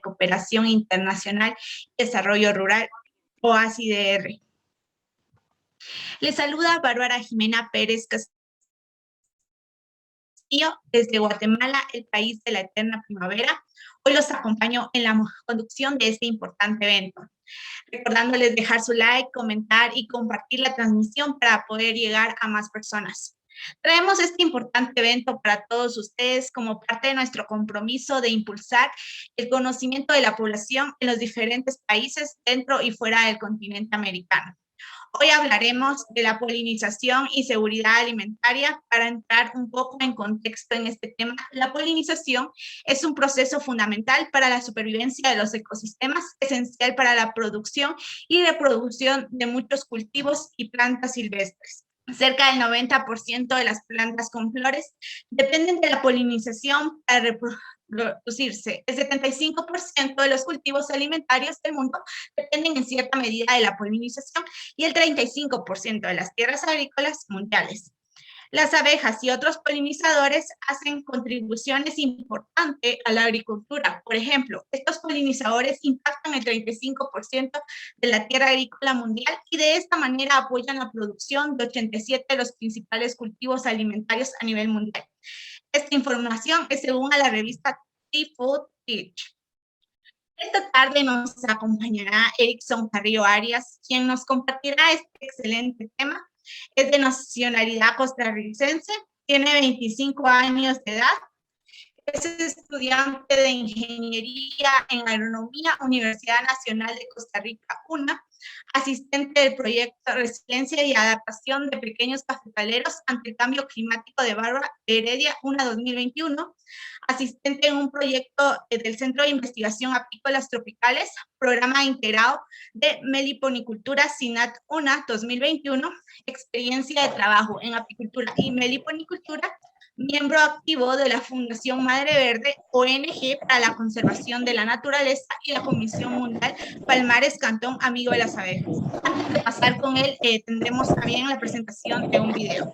Cooperación Internacional y Desarrollo Rural, OACIDR. Les saluda Bárbara Jimena Pérez Castillo desde Guatemala, el país de la eterna primavera. Hoy los acompaño en la conducción de este importante evento, recordándoles dejar su like, comentar y compartir la transmisión para poder llegar a más personas. Traemos este importante evento para todos ustedes como parte de nuestro compromiso de impulsar el conocimiento de la población en los diferentes países dentro y fuera del continente americano. Hoy hablaremos de la polinización y seguridad alimentaria. Para entrar un poco en contexto en este tema, la polinización es un proceso fundamental para la supervivencia de los ecosistemas, esencial para la producción y reproducción de muchos cultivos y plantas silvestres. Cerca del 90% de las plantas con flores dependen de la polinización para reproducirse. El 75% de los cultivos alimentarios del mundo dependen en cierta medida de la polinización y el 35% de las tierras agrícolas mundiales. Las abejas y otros polinizadores hacen contribuciones importantes a la agricultura. Por ejemplo, estos polinizadores impactan el 35% de la tierra agrícola mundial y de esta manera apoyan la producción de 87 de los principales cultivos alimentarios a nivel mundial. Esta información es según a la revista Food Teach. Esta tarde nos acompañará Erickson Carrillo Arias, quien nos compartirá este excelente tema. Es de nacionalidad costarricense, tiene 25 años de edad, es estudiante de Ingeniería en Agronomía, Universidad Nacional de Costa Rica, UNA, asistente del proyecto Resiliencia y Adaptación de Pequeños Cafetaleros ante el Cambio Climático de Bárbara Heredia, UNA 2021, asistente en un proyecto del Centro de Investigación Apícolas Tropicales, programa integrado de meliponicultura SINAT UNA 2021, experiencia de trabajo en apicultura y meliponicultura, miembro activo de la Fundación Madre Verde, ONG para la Conservación de la Naturaleza y la Comisión Mundial Palmares Cantón Amigo de las Abejas. Antes de pasar con él, tendremos también la presentación de un video.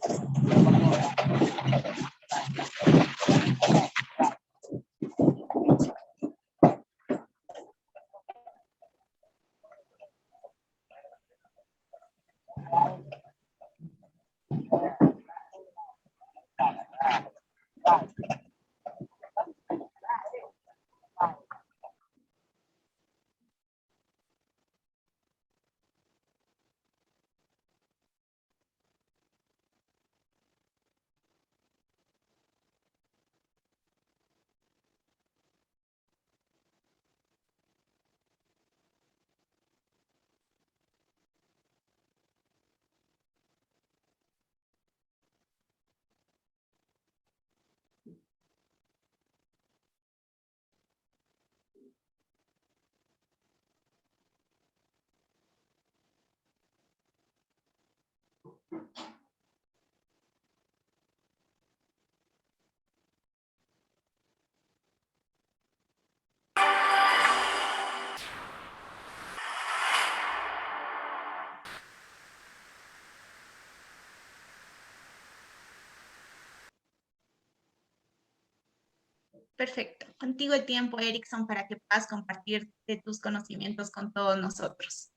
Perfecto. Contigo el tiempo, Erickson, para que puedas compartir de tus conocimientos con todos nosotros.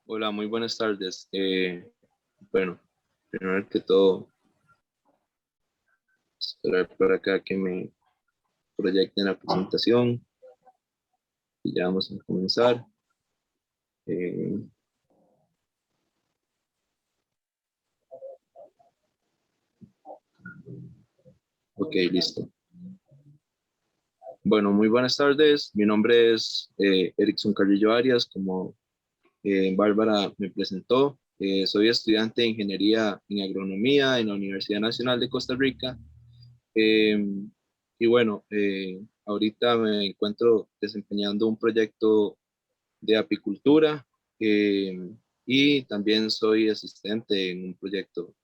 Hola, muy buenas tardes. Bueno, primero que todo, esperar por acá que me proyecten la presentación y ya vamos a comenzar. Ok, listo. Bueno, muy buenas tardes. Mi nombre es Erickson Carrillo Arias, como Bárbara me presentó. Soy estudiante de Ingeniería en Agronomía en la Universidad Nacional de Costa Rica. Y bueno, ahorita me encuentro desempeñando un proyecto de apicultura y también soy asistente en un proyecto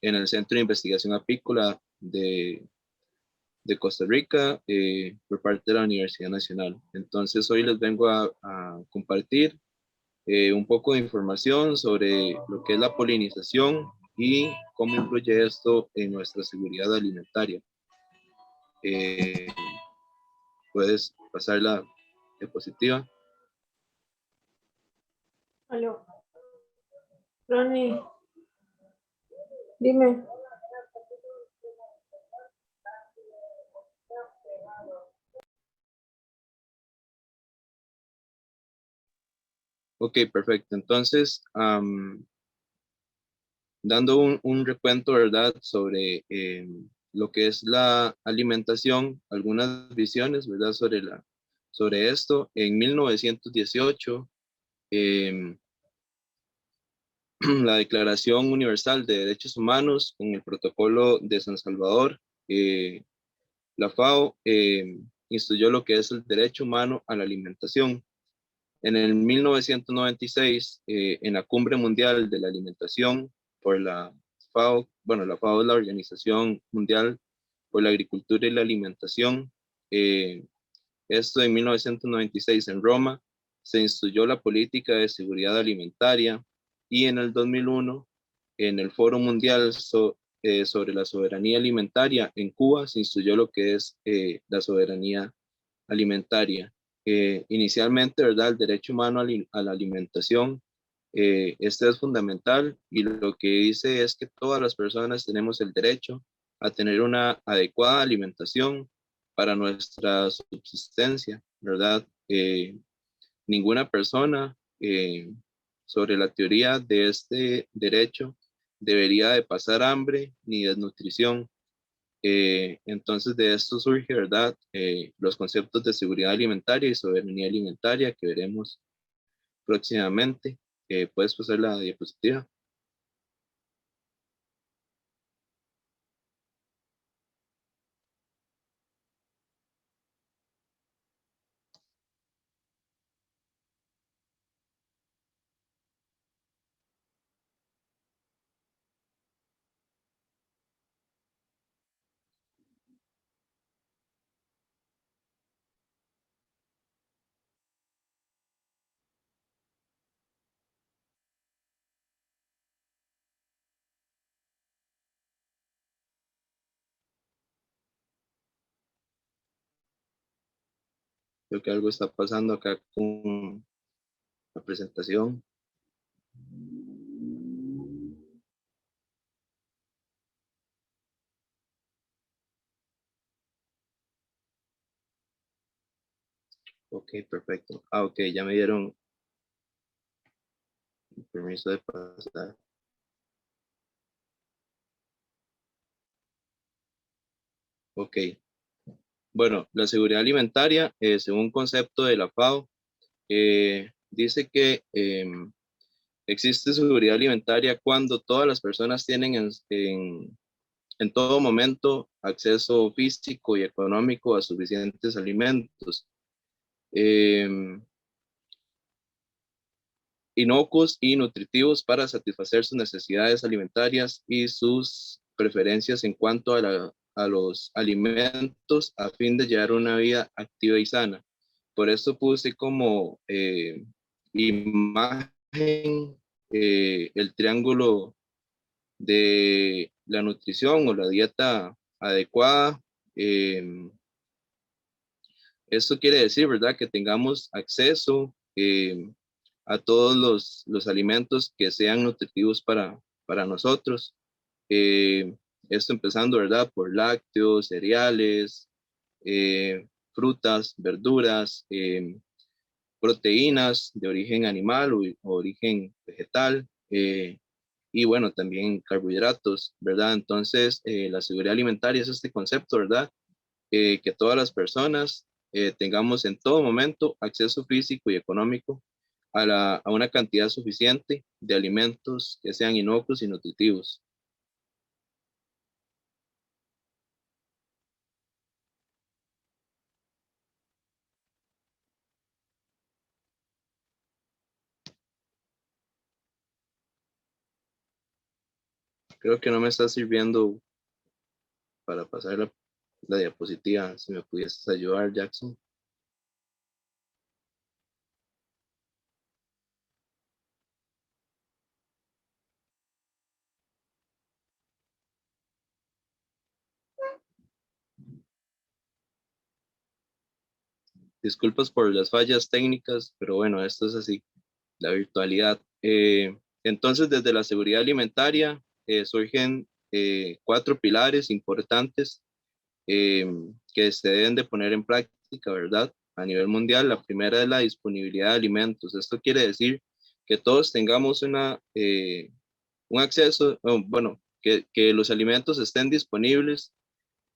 en el Centro de Investigación Apícola de Costa Rica por parte de la Universidad Nacional. Entonces hoy les vengo a compartir un poco de información sobre lo que es la polinización y cómo influye esto en nuestra seguridad alimentaria. Eh, puedes pasar la diapositiva. Aló. Ronnie, dime. Ok, perfecto. Entonces, dando un recuento, ¿verdad?, sobre lo que es la alimentación, algunas visiones, ¿verdad?, sobre esto. En 1918, em, la Declaración Universal de Derechos Humanos con el Protocolo de San Salvador, la FAO instituyó lo que es el derecho humano a la alimentación. En el 1996, en la Cumbre Mundial de la Alimentación por la FAO, bueno, la FAO es la Organización Mundial por la Agricultura y la Alimentación, esto en 1996 en Roma, se instituyó la política de seguridad alimentaria y en el 2001, en el Foro Mundial sobre la soberanía alimentaria en Cuba, se instituyó lo que es la soberanía alimentaria. Inicialmente, ¿verdad? El derecho humano a la alimentación, este es fundamental y lo que dice es que todas las personas tenemos el derecho a tener una adecuada alimentación para nuestra subsistencia, ¿verdad? Ninguna persona sobre la teoría de este derecho debería de pasar hambre ni desnutrición. Entonces de esto surge, ¿verdad? Los conceptos de seguridad alimentaria y soberanía alimentaria que veremos próximamente. Puedes pasar la diapositiva. Creo que algo está pasando acá con la presentación. Ok, perfecto. Ok, ya me dieron el permiso de pasar. Ok. Bueno, la seguridad alimentaria, según un concepto de la FAO, dice que existe seguridad alimentaria cuando todas las personas tienen en todo momento acceso físico y económico a suficientes alimentos, inocuos y nutritivos para satisfacer sus necesidades alimentarias y sus preferencias en cuanto a los alimentos a fin de llevar una vida activa y sana. Por eso puse como imagen el triángulo de la nutrición o la dieta adecuada. Esto quiere decir, ¿verdad?, que tengamos acceso a todos los alimentos que sean nutritivos para nosotros. Esto empezando, ¿verdad?, por lácteos, cereales, frutas, verduras, proteínas de origen animal o origen vegetal. Y bueno, también carbohidratos, ¿verdad? Entonces, la seguridad alimentaria es este concepto, ¿verdad? Que todas las personas tengamos en todo momento acceso físico y económico a una cantidad suficiente de alimentos que sean inocuos y nutritivos. Creo que no me está sirviendo para pasar la diapositiva. Si me pudieses ayudar, Jackson. disculpas por las fallas técnicas, pero bueno, esto es así, la virtualidad. Entonces, desde la seguridad alimentaria surgen 4 pilares importantes que se deben de poner en práctica, ¿verdad? A nivel mundial, la primera es la disponibilidad de alimentos. Esto quiere decir que todos tengamos un acceso, bueno, que los alimentos estén disponibles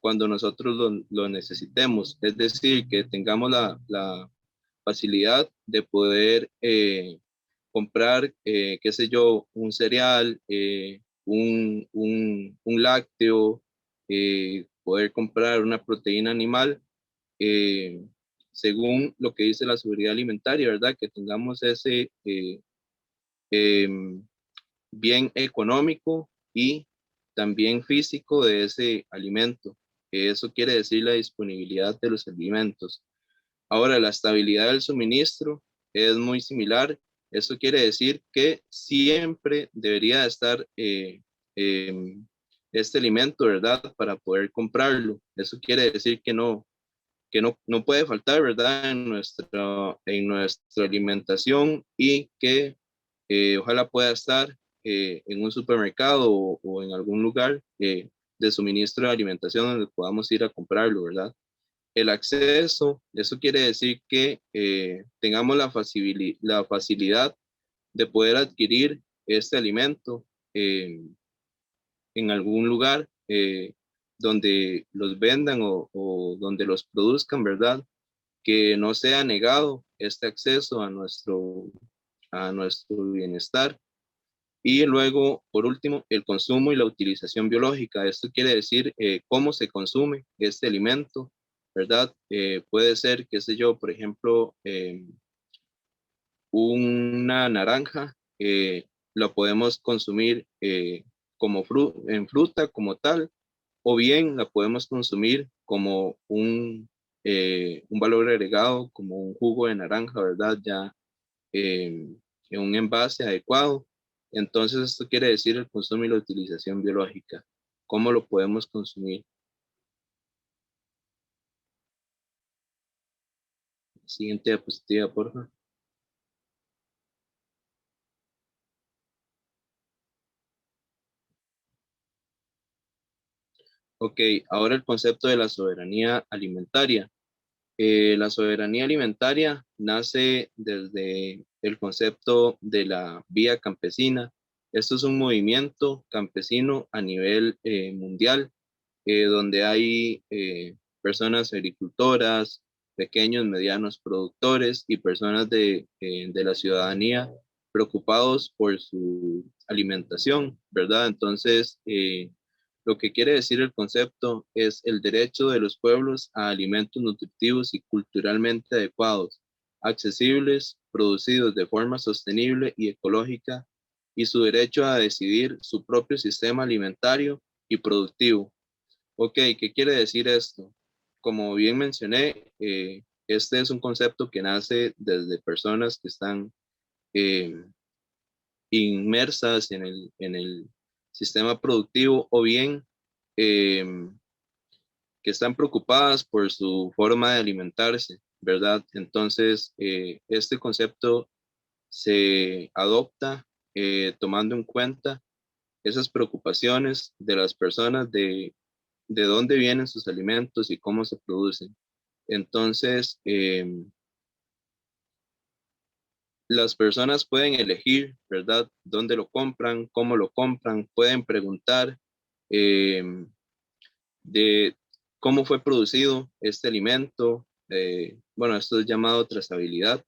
cuando nosotros lo necesitemos. Es decir, que tengamos la facilidad de poder comprar, qué sé yo, un cereal, un lácteo, poder comprar una proteína animal, eh, según lo que dice la seguridad alimentaria, ¿verdad? Que tengamos ese em, bien económico y también físico de ese alimento. Eso quiere decir la disponibilidad de los alimentos. Ahora, la estabilidad del suministro es muy similar. Eso quiere decir que siempre debería estar este alimento, ¿verdad? Para poder comprarlo. Eso quiere decir que no puede faltar, ¿verdad? En nuestra alimentación y que ojalá pueda estar en un supermercado o en algún lugar de suministro de alimentación donde podamos ir a comprarlo, ¿verdad? El acceso, eso quiere decir que tengamos la facilidad de poder adquirir este alimento en algún lugar donde los vendan o donde los produzcan, ¿verdad? Que no sea negado este acceso a nuestro bienestar. Y luego, por último, el consumo y la utilización biológica. Esto quiere decir cómo se consume este alimento, ¿verdad? Puede ser, qué sé yo, por ejemplo, una naranja, la podemos consumir como en fruta como tal, o bien la podemos consumir como un valor agregado, como un jugo de naranja, ¿verdad? Ya en un envase adecuado. Entonces, esto quiere decir el consumo y la utilización biológica. ¿Cómo lo podemos consumir? Siguiente diapositiva, por favor. Ok, ahora el concepto de la soberanía alimentaria. La soberanía alimentaria nace desde el concepto de la vía campesina. Esto es un movimiento campesino a nivel mundial, donde hay personas agricultoras, pequeños, medianos productores y personas de la ciudadanía preocupados por su alimentación, ¿verdad? Entonces, lo que quiere decir el concepto es el derecho de los pueblos a alimentos nutritivos y culturalmente adecuados, accesibles, producidos de forma sostenible y ecológica, y su derecho a decidir su propio sistema alimentario y productivo. Ok, ¿qué quiere decir esto? Como bien mencioné, este es un concepto que nace desde personas que están eh, inmersas en el sistema productivo o bien eh, que están preocupadas por su forma de alimentarse, ¿verdad? Entonces, este concepto se adopta tomando en cuenta esas preocupaciones de las personas de dónde vienen sus alimentos y cómo se producen. Entonces, las personas pueden elegir, ¿verdad? Dónde lo compran, cómo lo compran, pueden preguntar eh, de cómo fue producido este alimento. Bueno, esto es llamado trazabilidad.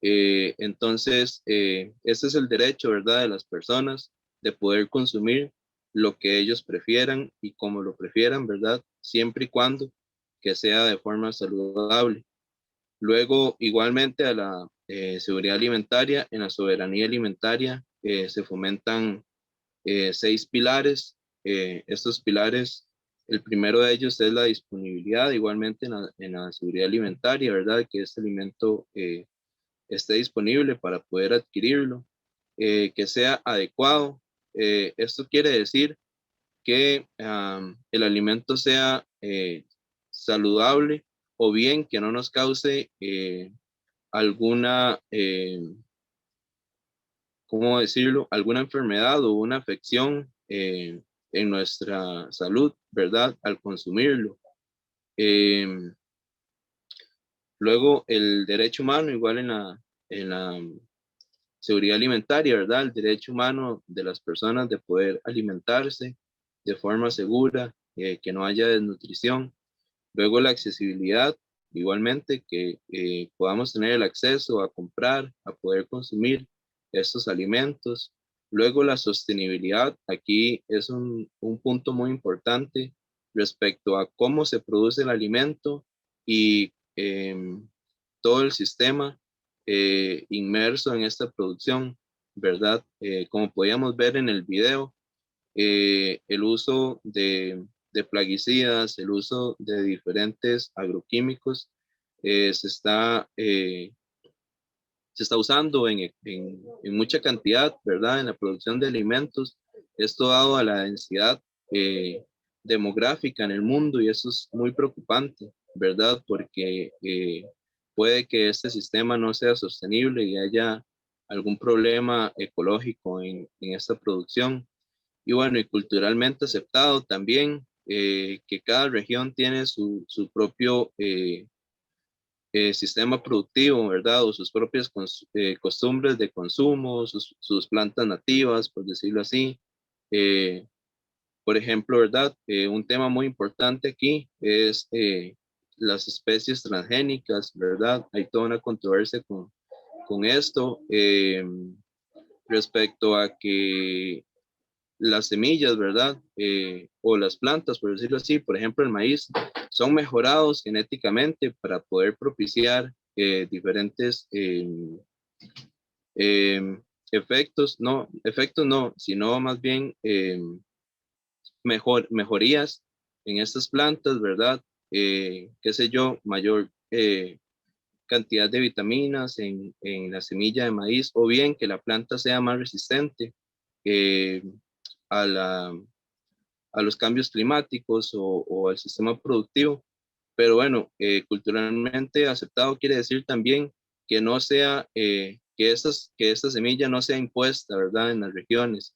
Entonces, este es el derecho, ¿verdad?, de las personas de poder consumir lo que ellos prefieran y como lo prefieran, ¿verdad? Siempre y cuando que sea de forma saludable. Luego, igualmente a la seguridad alimentaria, en la soberanía alimentaria se fomentan 6 pilares. Estos pilares, el primero de ellos es la disponibilidad, igualmente en la seguridad alimentaria, ¿verdad? Que este alimento esté disponible para poder adquirirlo, que sea adecuado. Esto quiere decir que el alimento sea saludable o bien que no nos cause alguna, ¿cómo decirlo? Alguna enfermedad o una afección en nuestra salud, ¿verdad? Al consumirlo. Em, Luego, el derecho humano, igual en la seguridad alimentaria, ¿verdad? El derecho humano de las personas de poder alimentarse de forma segura, que no haya desnutrición. Luego, la accesibilidad, igualmente, que podamos tener el acceso a comprar, a poder consumir estos alimentos. Luego, la sostenibilidad, aquí es un punto muy importante respecto a cómo se produce el alimento y todo el sistema inmerso en esta producción, ¿verdad? Como podíamos ver en el video, el uso de plaguicidas, el uso de diferentes agroquímicos se está usando en mucha cantidad, ¿verdad? En la producción de alimentos. Esto dado a la densidad demográfica en el mundo y eso es muy preocupante, ¿verdad? Porque puede que este sistema no sea sostenible y haya algún problema ecológico en esta producción. Y bueno, y culturalmente aceptado también, que cada región tiene su propio sistema productivo, ¿verdad? O sus propias costumbres de consumo, sus plantas nativas, por decirlo así. Eh, por ejemplo, ¿verdad? Un tema muy importante aquí es las especies transgénicas, ¿verdad? Hay toda una controversia con esto respecto a que las semillas, ¿verdad? O las plantas, por decirlo así, por ejemplo, el maíz, son mejorados genéticamente para poder propiciar diferentes efectos no, sino más bien mejorías en estas plantas, ¿verdad? Qué sé yo, mayor cantidad de vitaminas en la semilla de maíz, o bien que la planta sea más resistente eh, a a los cambios climáticos o al sistema productivo. Pero bueno, culturalmente aceptado quiere decir también que no sea, que esta semilla no sea impuesta, ¿verdad? En las regiones,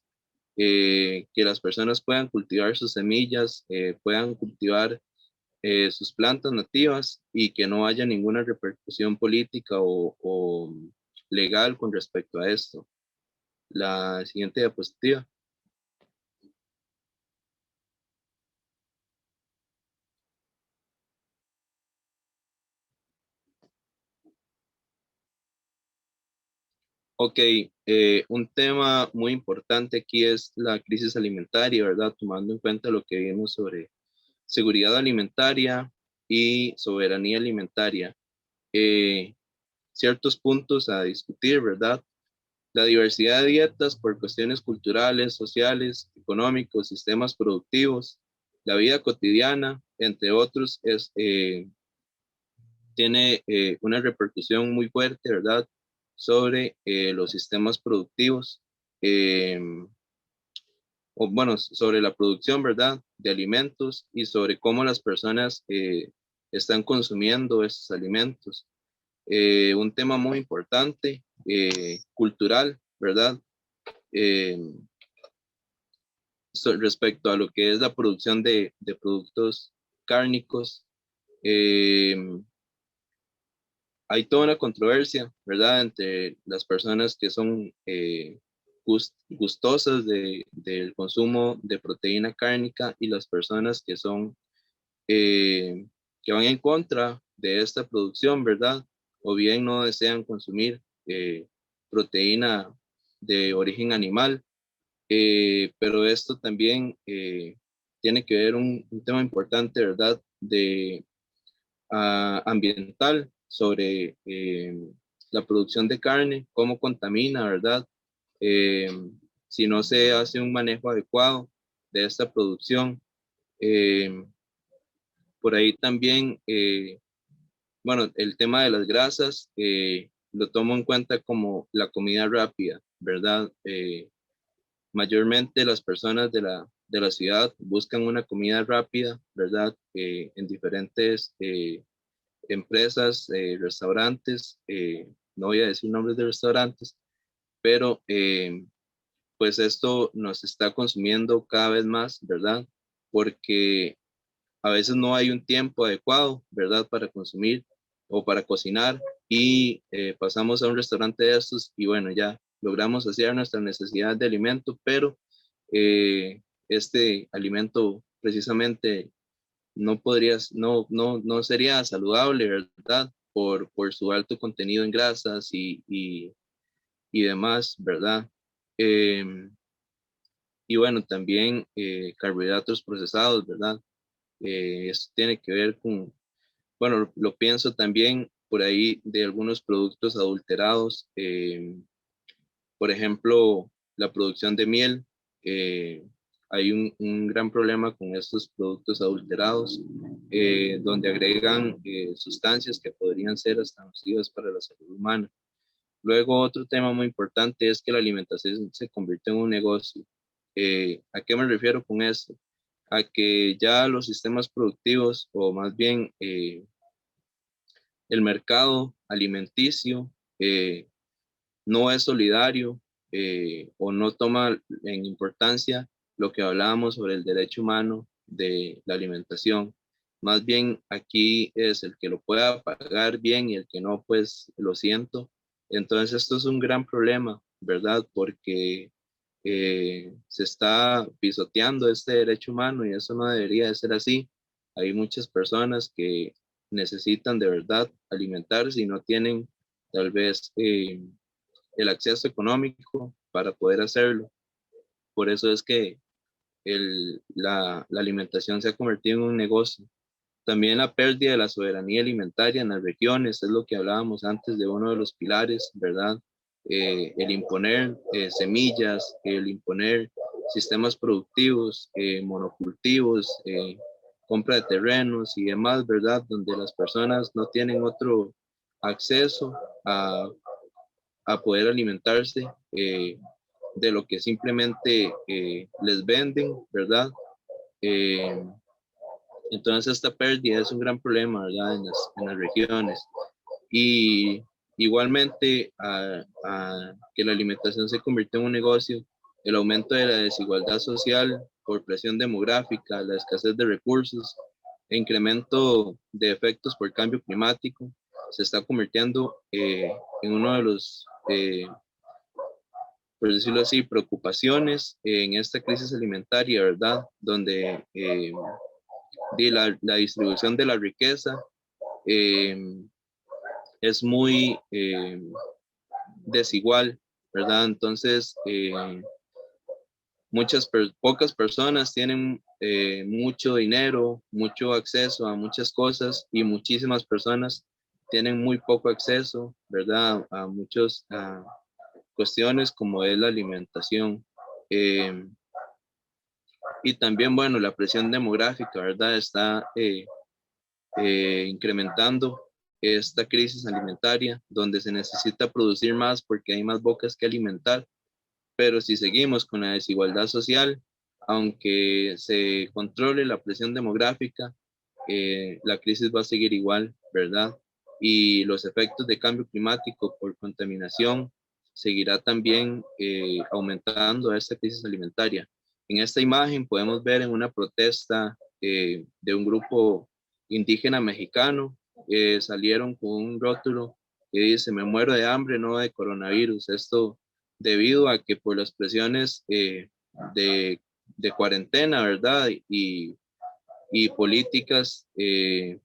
que las personas puedan cultivar sus semillas, puedan cultivar sus plantas nativas y que no haya ninguna repercusión política o legal con respecto a esto. La siguiente diapositiva. Ok, un tema muy importante aquí es la crisis alimentaria, ¿verdad? Tomando en cuenta lo que vimos sobre seguridad alimentaria y soberanía alimentaria. Eh, Ciertos puntos a discutir, ¿verdad? La diversidad de dietas por cuestiones culturales, sociales, económicos, sistemas productivos, la vida cotidiana, entre otros, tiene una repercusión muy fuerte, ¿verdad? Sobre los sistemas productivos, eh, o bueno, sobre la producción, ¿verdad? De alimentos y sobre cómo las personas están consumiendo estos alimentos. Un tema muy importante, cultural, ¿verdad? Eh, Respecto a lo que es la producción de productos cárnicos. Eh, Hay toda una controversia, ¿verdad?, entre las personas que son gustosas del consumo de proteína cárnica y las personas que son, que van en contra de esta producción, ¿verdad? O bien no desean consumir proteína de origen animal. Pero esto también tiene que ver un tema importante, ¿verdad?, de ambiental sobre la producción de carne, cómo contamina, ¿verdad? Eh, si no se hace un manejo adecuado de esta producción. Eh, por ahí también, bueno, el tema de las grasas lo tomo en cuenta como la comida rápida, ¿verdad? Mayormente las personas de la ciudad buscan una comida rápida, ¿verdad? En diferentes empresas, restaurantes, no voy a decir nombres de restaurantes, pero pues esto nos está consumiendo cada vez más, ¿verdad? Porque a veces no hay un tiempo adecuado, ¿verdad? Para consumir o para cocinar y pasamos a un restaurante de estos y bueno, ya logramos saciar nuestra necesidad de alimento, pero este alimento precisamente no podría, no sería saludable, ¿verdad? Por su alto contenido en grasas y demás, ¿verdad? Y bueno, también carbohidratos procesados, ¿verdad? Esto tiene que ver con, bueno, lo pienso también por ahí de algunos productos adulterados, por ejemplo, la producción de miel. Hay un gran problema con estos productos adulterados, donde agregan sustancias que podrían ser hasta nocivas para la salud humana. Luego, otro tema muy importante es que la alimentación se convierte en un negocio. ¿A qué me refiero con esto? A que ya los sistemas productivos, o más bien el mercado alimenticio, no es solidario o no toma en importancia lo que hablábamos sobre el derecho humano de la alimentación. Más bien aquí es el que lo pueda pagar bien y el que no, pues lo siento. Entonces esto es un gran problema, ¿verdad? Porque se está pisoteando este derecho humano y eso no debería de ser así. Hay muchas personas que necesitan de verdad alimentarse y no tienen tal vez el acceso económico para poder hacerlo. Por eso es que la alimentación se ha convertido en un negocio. También la pérdida de la soberanía alimentaria en las regiones, es lo que hablábamos antes de uno de los pilares, ¿verdad? El imponer semillas, el imponer sistemas productivos, monocultivos, compra de terrenos y demás, ¿verdad? Donde las personas no tienen otro acceso a, a poder alimentarse de lo que simplemente les venden, ¿verdad? Eh, entonces esta pérdida es un gran problema, ¿verdad? En las regiones. Y igualmente a que la alimentación se convirtió en un negocio, el aumento de la desigualdad social por presión demográfica, la escasez de recursos e incremento de efectos por cambio climático se está convirtiendo en uno de los, por decirlo así, preocupaciones en esta crisis alimentaria, ¿verdad? Donde la distribución de la riqueza eh, es muy desigual, ¿verdad? Entonces, pocas personas tienen mucho dinero, mucho acceso a muchas cosas y muchísimas personas tienen muy poco acceso, ¿verdad? A muchas cuestiones como es la alimentación. Eh, y también, bueno, la presión demográfica, ¿verdad? Está incrementando esta crisis alimentaria, donde se necesita producir más porque hay más bocas que alimentar, pero si seguimos con la desigualdad social, aunque se controle la presión demográfica, la crisis va a seguir igual, ¿verdad? Y los efectos de cambio climático por contaminación seguirá también aumentando esta crisis alimentaria. En esta imagen podemos ver en una protesta de un grupo indígena mexicano, salieron con un rótulo que dice, me muero de hambre, no de coronavirus. Esto debido a que por las presiones de, de cuarentena, ¿verdad? Y políticas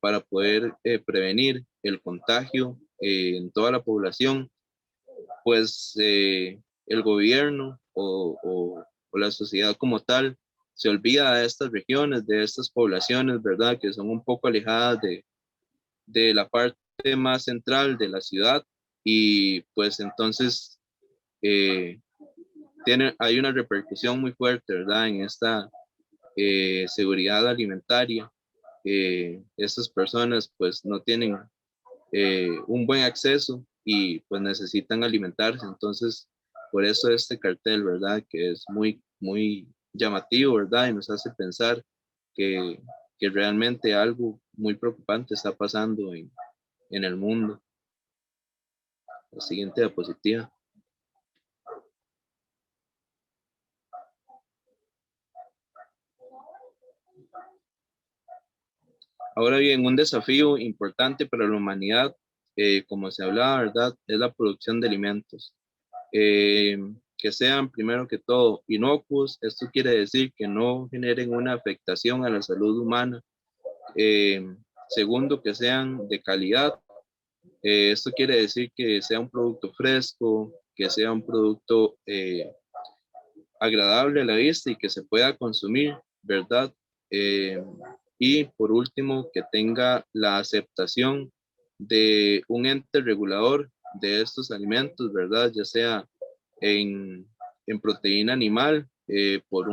para poder prevenir el contagio en toda la población, pues el gobierno o la sociedad como tal se olvida de estas regiones, de estas poblaciones, ¿verdad? Que son un poco alejadas de la parte más central de la ciudad y pues entonces eh, hay una repercusión muy fuerte, ¿verdad? En esta seguridad alimentaria. Estas personas pues no tienen un buen acceso y pues necesitan alimentarse. Entonces, por eso este cartel, ¿verdad? Que es muy, muy llamativo, ¿verdad? Y nos hace pensar que realmente algo muy preocupante está pasando en el mundo. La siguiente diapositiva. Ahora bien, un desafío importante para la humanidad, como se hablaba, ¿verdad?, es la producción de alimentos. Que sean, primero que todo, inocuos. Esto quiere decir que no generen una afectación a la salud humana. Segundo, que sean de calidad. Esto quiere decir que sea un producto fresco, que sea un producto agradable a la vista y que se pueda consumir, ¿verdad? Eh, y por último, que tenga la aceptación de un ente regulador de estos alimentos, ¿verdad? Ya sea en, en proteína animal, por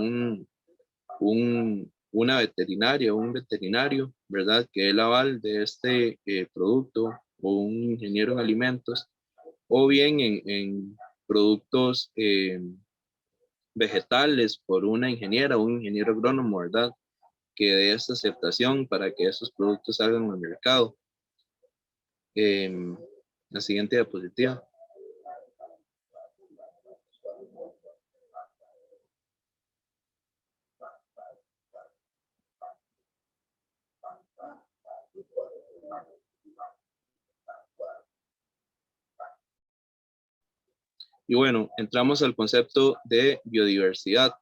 una veterinaria o un veterinario, ¿verdad? Que es el aval de este producto, o un ingeniero en alimentos, o bien en productos vegetales por una ingeniera o un ingeniero agrónomo, ¿verdad? Que dé esta aceptación para que esos productos salgan al mercado. Em, la siguiente diapositiva. Y bueno, entramos al concepto de biodiversidad.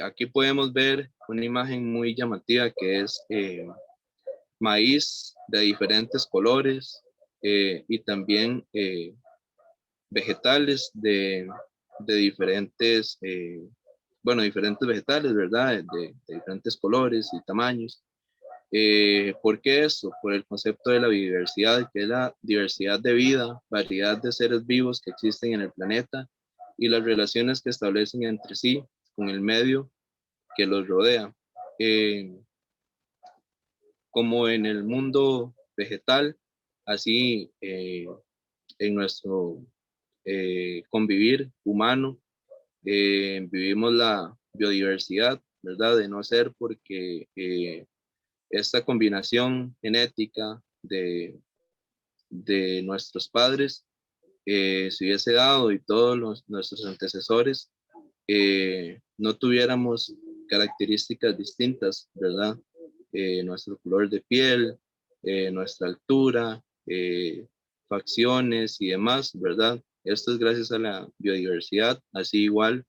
Aquí podemos ver una imagen muy llamativa que es maíz de diferentes colores, y también vegetales de diferentes, bueno, diferentes vegetales, ¿verdad? De diferentes colores y tamaños. ¿Por qué esto? Por el concepto de la biodiversidad, que es la diversidad de vida, variedad de seres vivos que existen en el planeta y las relaciones que establecen entre sí con el medio que los rodea. Eh, Como en el mundo vegetal, así en nuestro convivir humano, vivimos la biodiversidad, ¿verdad? De no ser porque esta combinación genética de nuestros padres se hubiese dado y todos nuestros antecesores, no tuviéramos características distintas, ¿verdad? Nuestro color de piel, nuestra altura, facciones y demás, ¿verdad? Esto es gracias a la biodiversidad, así igual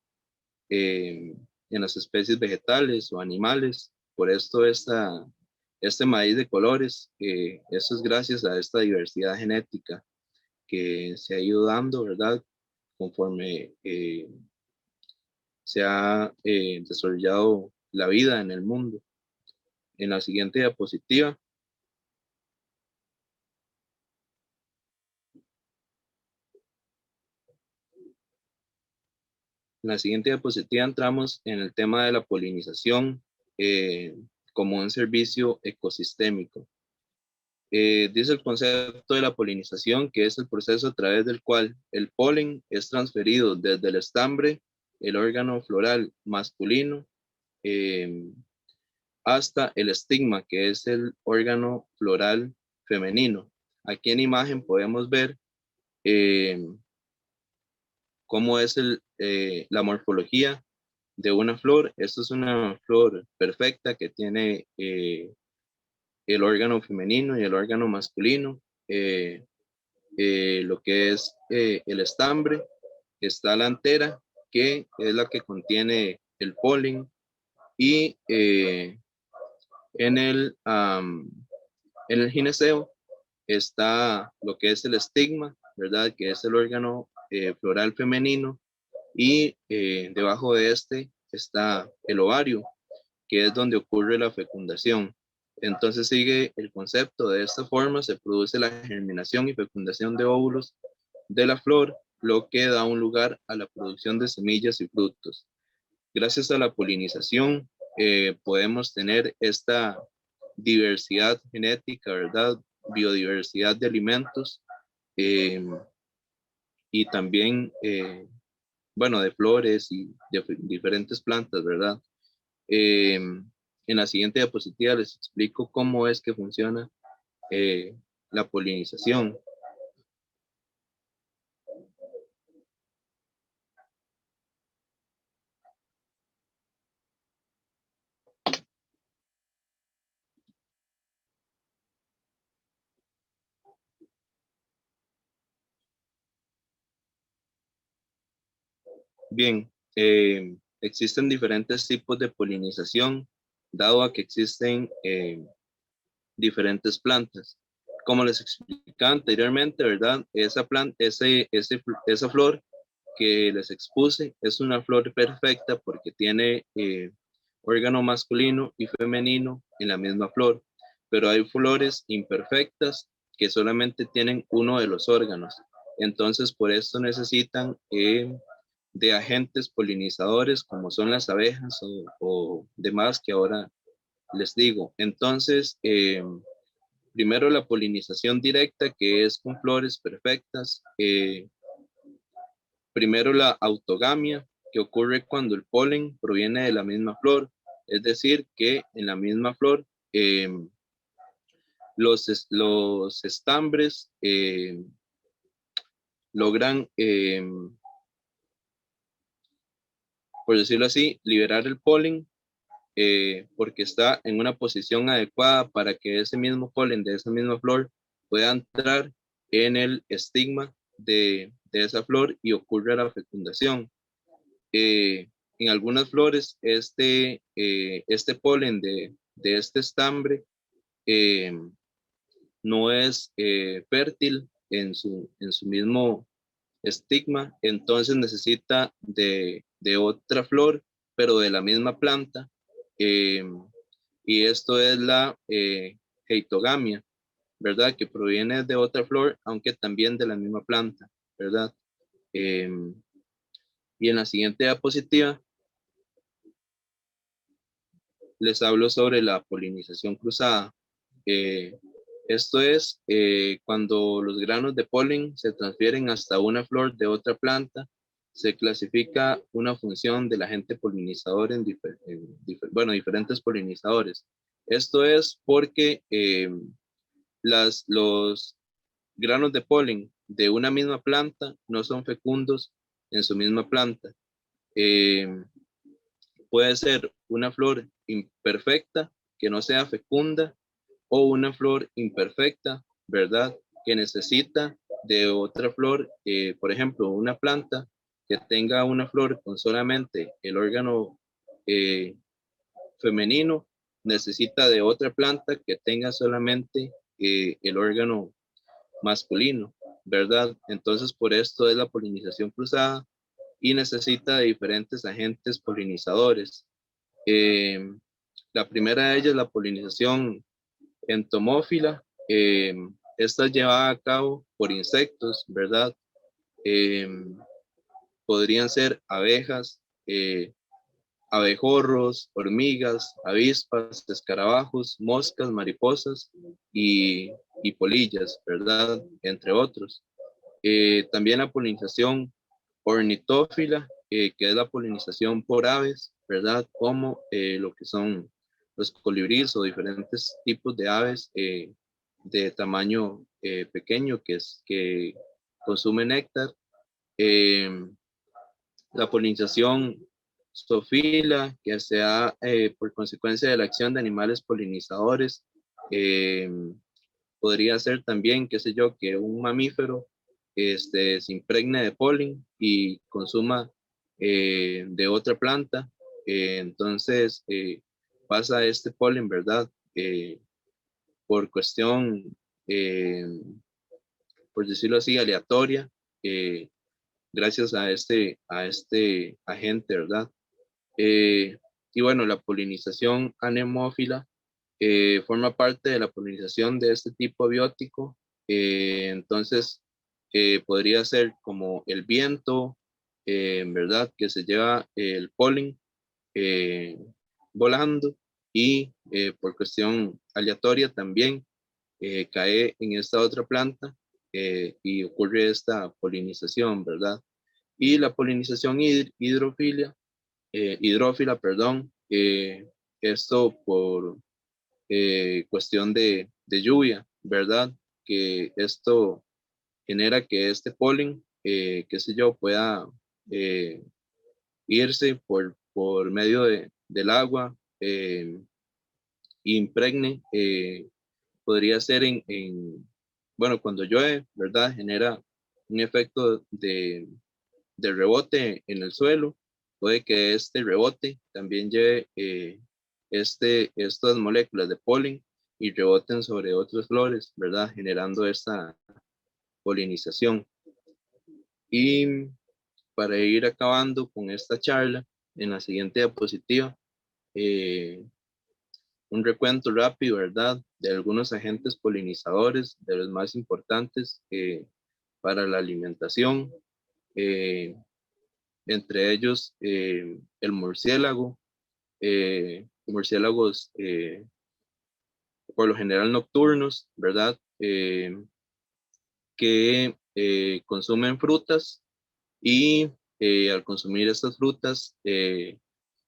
eh, en las especies vegetales o animales. Por esto este maíz de colores, eso es gracias a esta diversidad genética que se ha ido dando, ¿verdad? Conforme se ha desarrollado la vida en el mundo. En la siguiente diapositiva. En la siguiente diapositiva entramos en el tema de la polinización como un servicio ecosistémico. Dice el concepto de la polinización, que es el proceso a través del cual el polen es transferido desde el estambre, el órgano floral masculino, eh, hasta el estigma, que es el órgano floral femenino. Aquí en imagen podemos ver eh, cómo es la morfología de una flor. Esta es una flor perfecta que tiene el órgano femenino y el órgano masculino. Lo que es el estambre, está la antera, que es la que contiene el polen, y en en el gineceo está lo que es el estigma, ¿verdad? Que es el órgano floral femenino, y debajo de este está el ovario, que es donde ocurre la fecundación. Entonces sigue el concepto. De esta forma se produce la germinación y fecundación de óvulos de la flor, lo que da un lugar a la producción de semillas y frutos. Gracias a la polinización podemos tener esta diversidad genética, ¿verdad? Biodiversidad de alimentos, eh, y también, bueno, de flores y de diferentes plantas, ¿verdad? En la siguiente diapositiva les explico cómo es que funciona la polinización. Bien, existen diferentes tipos de polinización, dado a que existen diferentes plantas. Como les explicaba anteriormente, ¿verdad? Esa flor que les expuse es una flor perfecta porque tiene órgano masculino y femenino en la misma flor, pero hay flores imperfectas que solamente tienen uno de los órganos. Entonces, por esto necesitan de agentes polinizadores como son las abejas o demás que ahora les digo. Entonces, primero la polinización directa, que es con flores perfectas. Primero la autogamia, que ocurre cuando el polen proviene de la misma flor, es decir, que en la misma flor los estambres logran, por decirlo así, liberar el polen porque está en una posición adecuada para que ese mismo polen de esa misma flor pueda entrar en el estigma de esa flor y ocurre la fecundación. En algunas flores, este polen de este estambre eh, no es fértil en su mismo estigma, entonces necesita de otra flor, pero de la misma planta, eh, y esto es la heitogamia, ¿verdad? Que proviene de otra flor, aunque también de la misma planta, ¿verdad? Eh, y en la siguiente diapositiva les hablo sobre la polinización cruzada. Eh, Esto es cuando los granos de polen se transfieren hasta una flor de otra planta, se clasifica una función del agente polinizador bueno, diferentes polinizadores. Esto es porque los granos de polen de una misma planta no son fecundos en su misma planta. Eh, Puede ser una flor imperfecta que no sea fecunda o una flor imperfecta, ¿verdad? Que necesita de otra flor, por ejemplo, una planta que tenga una flor con solamente el órgano eh, femenino, necesita de otra planta que tenga solamente el órgano masculino, ¿verdad? Entonces, por esto es la polinización cruzada y necesita de diferentes agentes polinizadores. Eh, la primera de ellas, la polinización entomófila. Esta es llevada a cabo por insectos, ¿verdad? Eh, Podrían ser abejas, abejorros, hormigas, avispas, escarabajos, moscas, mariposas y polillas, ¿verdad? Entre otros. También la polinización ornitófila, que es la polinización por aves, ¿verdad? Como lo que son los colibríes o diferentes tipos de aves de tamaño pequeño que consumen néctar. Eh, la polinización zooфila, que se da por consecuencia de la acción de animales polinizadores. Eh, Podría ser también, qué sé yo, que un mamífero se impregne de polen y consuma de otra planta. Entonces pasa este polen, ¿verdad? Por cuestión, eh, por decirlo así, aleatoria, eh, gracias a este agente, ¿verdad? Y bueno, la polinización anemófila forma parte de la polinización de este tipo abiótico. Entonces, podría ser como el viento, ¿verdad? Que se lleva el polen eh, volando y por cuestión aleatoria también cae en esta otra planta y ocurre esta polinización, ¿verdad? Y la polinización hidrófila, perdón, esto por cuestión de lluvia, ¿verdad? que esto genera que este polen, qué sé yo, pueda irse por medio del agua, impregne, podría ser bueno, cuando llueve, ¿verdad? Genera un efecto de rebote en el suelo. Puede que este rebote también lleve estas moléculas de polen y reboten sobre otras flores, ¿verdad? Generando esta polinización. Y para ir acabando con esta charla, en la siguiente diapositiva, un recuento rápido, ¿verdad? De algunos agentes polinizadores, de los más importantes para la alimentación, entre ellos el murciélago, murciélagos por lo general nocturnos, ¿verdad? Que consumen frutas y al consumir estas frutas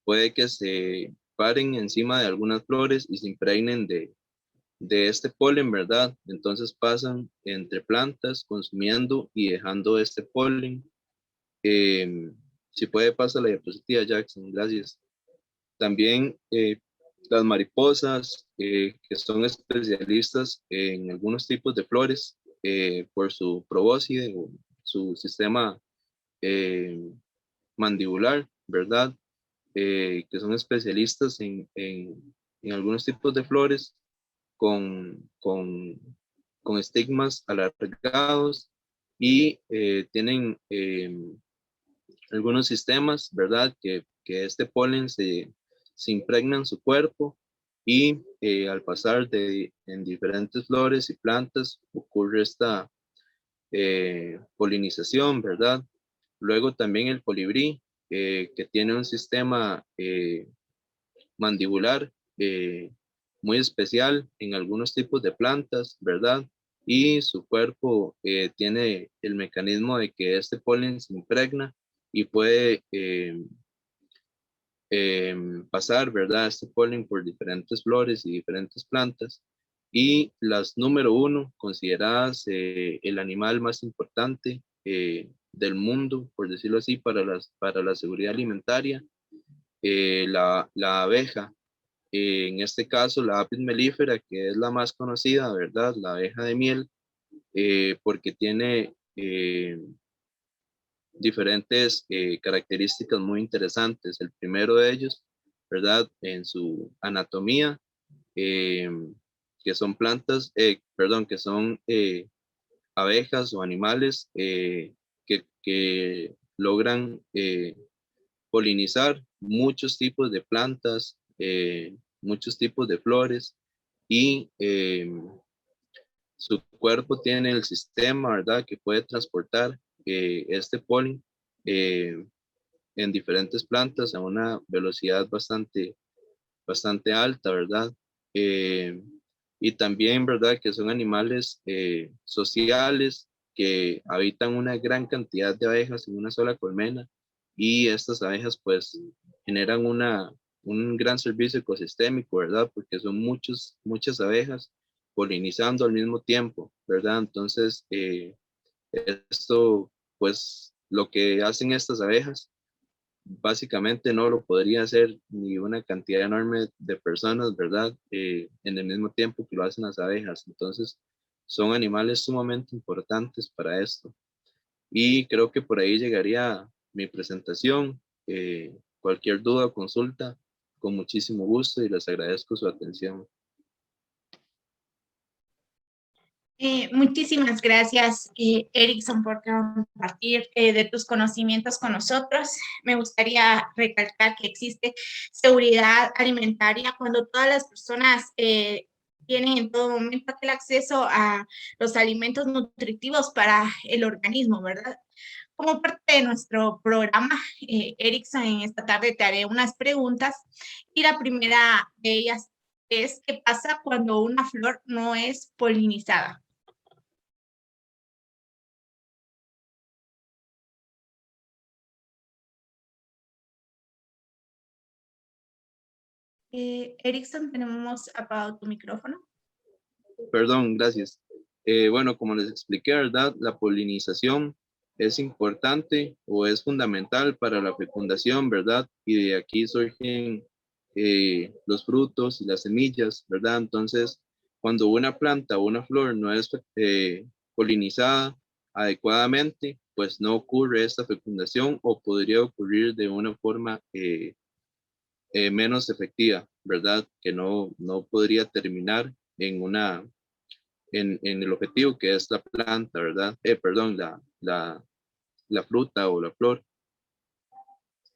puede que se paren encima de algunas flores y se impregnen de este polen, ¿verdad? Entonces pasan entre plantas consumiendo y dejando este polen. Si puede pasar la diapositiva, Jackson, gracias. También las mariposas, que son especialistas en algunos tipos de flores por su probóscide o su sistema mandibular, ¿verdad? Que son especialistas en algunos tipos de flores con estigmas alargados y tienen algunos sistemas, ¿verdad? Que este polen se impregna en su cuerpo y al pasar en diferentes flores y plantas ocurre esta polinización, ¿verdad? Luego también el colibrí, que tiene un sistema mandibular muy especial en algunos tipos de plantas, ¿verdad? Y su cuerpo tiene el mecanismo de que este polen se impregna y puede pasar, ¿verdad? Este polen por diferentes flores y diferentes plantas. Y las número uno, consideradas el animal más importante del mundo, por decirlo así, para la seguridad alimentaria, la abeja. En este caso, la Apis mellifera, que es la más conocida, ¿verdad? La abeja de miel, porque tiene diferentes características muy interesantes. El primero de ellos, ¿verdad? En su anatomía, eh, que son perdón, que son abejas o animales que logran polinizar muchos tipos de plantas, muchos tipos de flores y su cuerpo tiene el sistema, ¿verdad? Que puede transportar este polen eh, en diferentes plantas a una velocidad bastante alta, ¿verdad? Eh, y también, ¿verdad? Que son animales sociales que habitan una gran cantidad de abejas en una sola colmena y estas abejas pues generan un gran servicio ecosistémico, ¿verdad? Porque son muchas abejas polinizando al mismo tiempo, ¿verdad? Entonces, esto, pues, lo que hacen estas abejas básicamente no lo podría hacer ni una cantidad enorme de personas, ¿verdad? En el mismo tiempo que lo hacen las abejas. Entonces, son animales sumamente importantes para esto. Y creo que por ahí llegaría mi presentación. Cualquier duda o consulta, con muchísimo gusto y les agradezco su atención. Muchísimas gracias, Erickson, por compartir de tus conocimientos con nosotros. Me gustaría recalcar que existe seguridad alimentaria cuando todas las personas tienen en todo momento aquel acceso a los alimentos nutritivos para el organismo, ¿verdad? Como parte de nuestro programa, Erickson, en esta tarde te haré unas preguntas y la primera de ellas es: ¿qué pasa cuando una flor no es polinizada? Erickson, tenemos apagado tu micrófono. Perdón, gracias. Bueno, como les expliqué, ¿verdad? La polinización es importante o es fundamental para la fecundación, ¿verdad? Y de aquí surgen los frutos y las semillas, ¿verdad? Entonces, cuando una planta o una flor no es polinizada adecuadamente, pues no ocurre esta fecundación o podría ocurrir de una forma menos efectiva, ¿verdad? Que no podría terminar en en el objetivo que es la planta, ¿verdad? Perdón, la fruta o la flor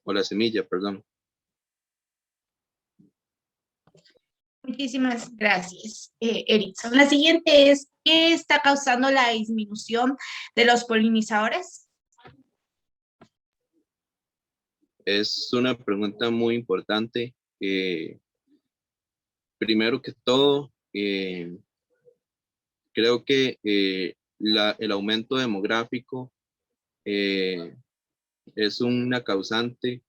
o la semilla, perdón. Muchísimas gracias, Erickson. La siguiente es, ¿qué está causando la disminución de los polinizadores? Es una pregunta muy importante. Primero que todo, creo que el aumento demográfico eh, es una causante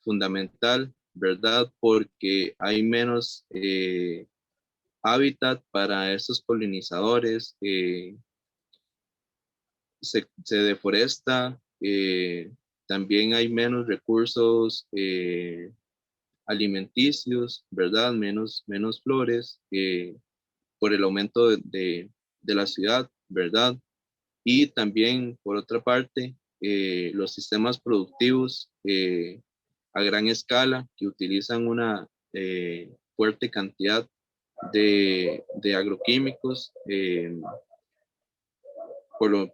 fundamental, ¿verdad? Porque hay menos hábitat para estos polinizadores, se deforesta, también hay menos recursos alimenticios, ¿verdad? Menos flores por el aumento de la ciudad, ¿verdad? Y también, por otra parte, los sistemas productivos a gran escala que utilizan una fuerte cantidad de agroquímicos,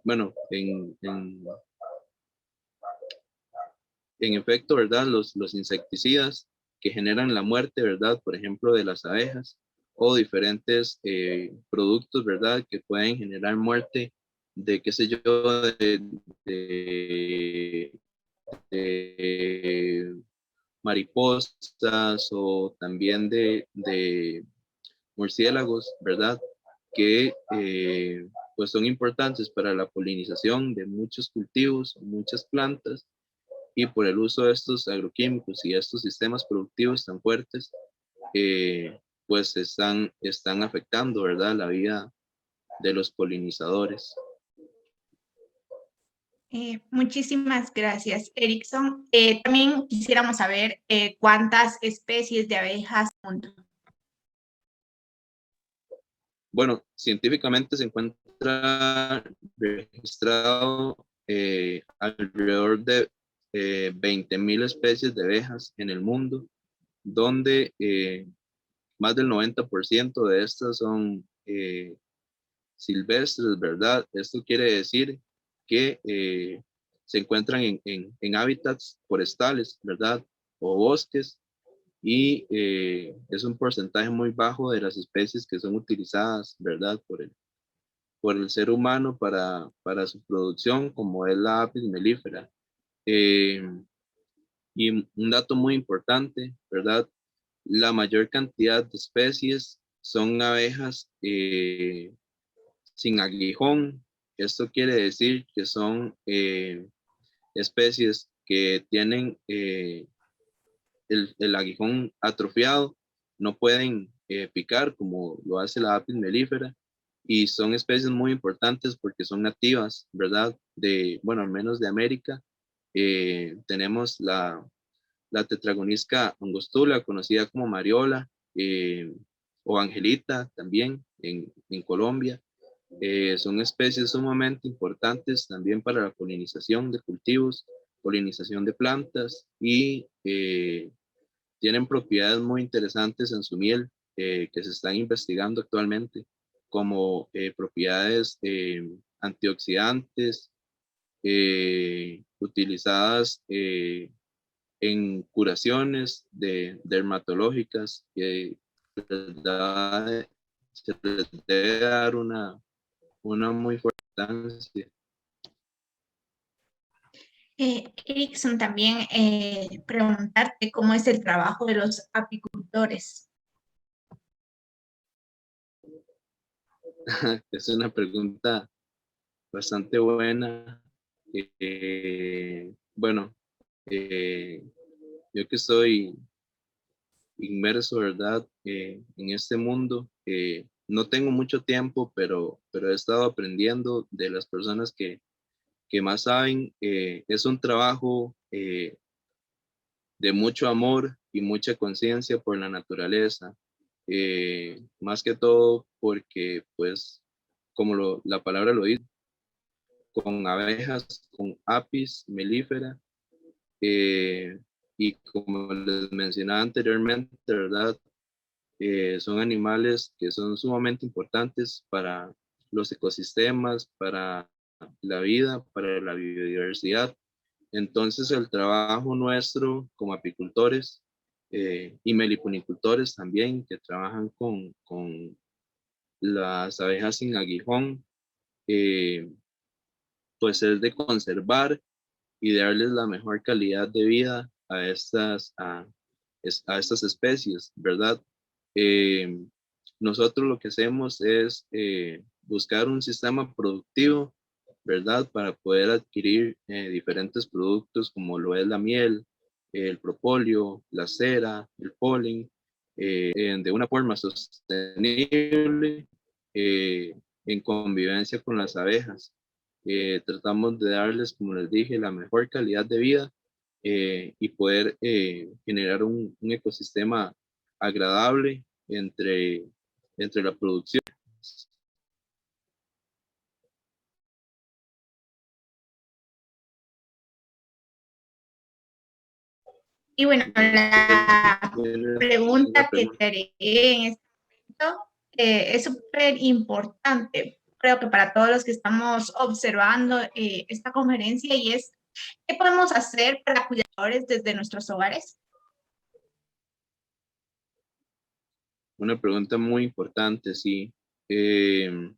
bueno, en efecto, ¿verdad? Los insecticidas que generan la muerte, ¿verdad? Por ejemplo, de las abejas o diferentes productos, ¿verdad? Que pueden generar muerte de, qué sé yo, de, de mariposas o también de murciélagos, ¿verdad? Que pues son importantes para la polinización de muchos cultivos, muchas plantas, y por el uso de estos agroquímicos y estos sistemas productivos tan fuertes, pues están afectando, ¿verdad? La vida de los polinizadores. Muchísimas gracias, Erickson. También quisiéramos saber cuántas especies de abejas hay en el mundo. Bueno, científicamente se encuentra registrado alrededor de 20.000 especies de abejas en el mundo, donde más del 90% de estas son silvestres, ¿verdad? Esto quiere decir que se encuentran en hábitats forestales, ¿verdad? O bosques, y es un porcentaje muy bajo de las especies que son utilizadas, ¿verdad? Por el ser humano para su producción, como es la apis mellifera. Eh, y un dato muy importante, ¿verdad? La mayor cantidad de especies son abejas sin aguijón. Esto quiere decir que son especies que tienen el aguijón atrofiado, no pueden picar como lo hace la apis mellifera, y son especies muy importantes porque son nativas, ¿verdad? Bueno, al menos de América. Tenemos la tetragonisca angostula, conocida como mariola, o angelita también en Colombia. Son especies sumamente importantes también para la polinización de cultivos, polinización de plantas, y tienen propiedades muy interesantes en su miel que se están investigando actualmente, como propiedades antioxidantes utilizadas en curaciones dermatológicas, que se les debe dar una muy fuerte importancia. Erickson, también preguntarte cómo es el trabajo de los apicultores. Es una pregunta bastante buena. Bueno, yo que estoy inmerso, ¿verdad? En este mundo, no tengo mucho tiempo, pero he estado aprendiendo de las personas que más saben. Es un trabajo de mucho amor y mucha conciencia por la naturaleza, más que todo porque, pues, como la palabra lo dice, con abejas, con apis melífera, y como les mencionaba anteriormente, ¿verdad? Son animales que son sumamente importantes para los ecosistemas, para la vida, para la biodiversidad. Entonces, el trabajo nuestro como apicultores y meliponicultores también, que trabajan con las abejas sin aguijón, eh, pues es de conservar y de darles la mejor calidad de vida a estas especies, ¿verdad? Eh, Nosotros lo que hacemos es buscar un sistema productivo, ¿verdad? Para poder adquirir diferentes productos como lo es la miel, el propóleo, la cera, el polen, de una forma sostenible, en convivencia con las abejas. Tratamos de darles, como les dije, la mejor calidad de vida, y poder generar un ecosistema agradable entre la producción. Y bueno, la La pregunta que pregunta. te haré en este momento es súper importante, creo que para todos los que estamos observando esta conferencia, y es, ¿qué podemos hacer para cuidadores desde nuestros hogares? Una pregunta muy importante, sí. Eh,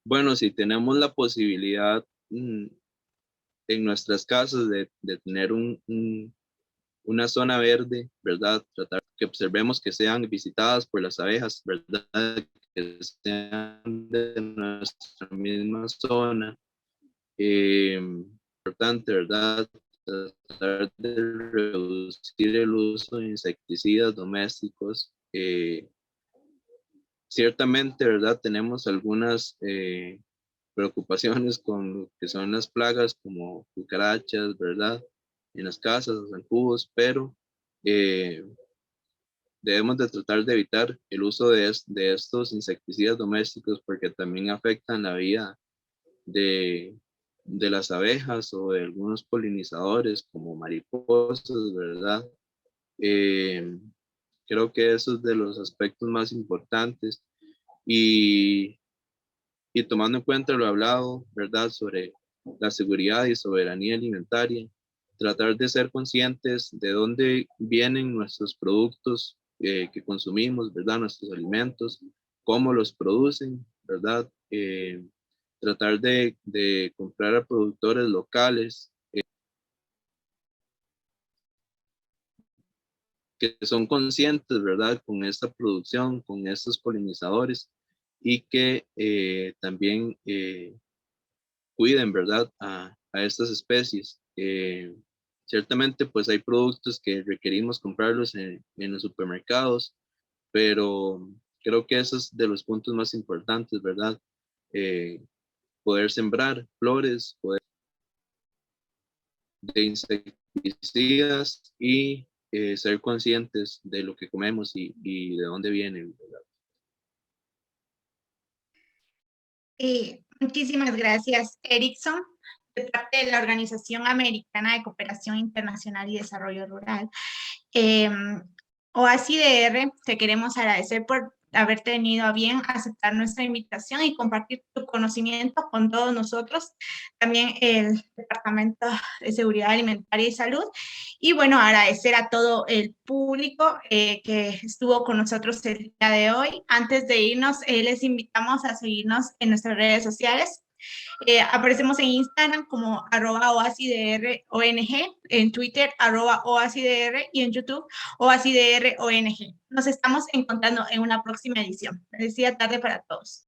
bueno, si tenemos la posibilidad en nuestras casas de tener una zona verde, ¿verdad? Tratar que observemos que sean visitadas por las abejas, ¿verdad? Que sean de nuestra misma zona. Importante, ¿verdad? Tratar de reducir el uso de insecticidas domésticos. Ciertamente, ¿verdad? Tenemos algunas preocupaciones con lo que son las plagas como cucarachas, ¿verdad? En las casas, los zancudos, pero eh, debemos de tratar de evitar el uso de estos insecticidas domésticos porque también afectan la vida de, de las abejas o de algunos polinizadores como mariposas, ¿verdad? Eh, Creo que eso es de los aspectos más importantes y, y tomando en cuenta lo hablado, ¿verdad? Sobre la seguridad y soberanía alimentaria, tratar de ser conscientes de dónde vienen nuestros productos que consumimos, ¿verdad? Nuestros alimentos, cómo los producen, ¿verdad? Tratar de comprar a productores locales que son conscientes, ¿verdad? Con esta producción, con estos polinizadores y que también cuiden, ¿verdad? A estas especies. Ciertamente, pues hay productos que requerimos comprarlos en los supermercados, pero creo que eso es de los puntos más importantes, ¿verdad? Eh, Poder sembrar flores, poder de insecticidas y ser conscientes de lo que comemos y de dónde vienen, ¿verdad? Muchísimas gracias, Erickson, de parte de la Organización Americana de Cooperación Internacional y Desarrollo Rural. OASI-DR, te queremos agradecer por haber tenido a bien aceptar nuestra invitación y compartir tu conocimiento con todos nosotros, también el Departamento de Seguridad Alimentaria y Salud, y bueno, agradecer a todo el público que estuvo con nosotros el día de hoy. Antes de irnos, les invitamos a seguirnos en nuestras redes sociales. Aparecemos en Instagram como @oasidrong, en Twitter @oasidr y en YouTube oasidrong. Nos estamos encontrando en una próxima edición. Feliz tarde para todos.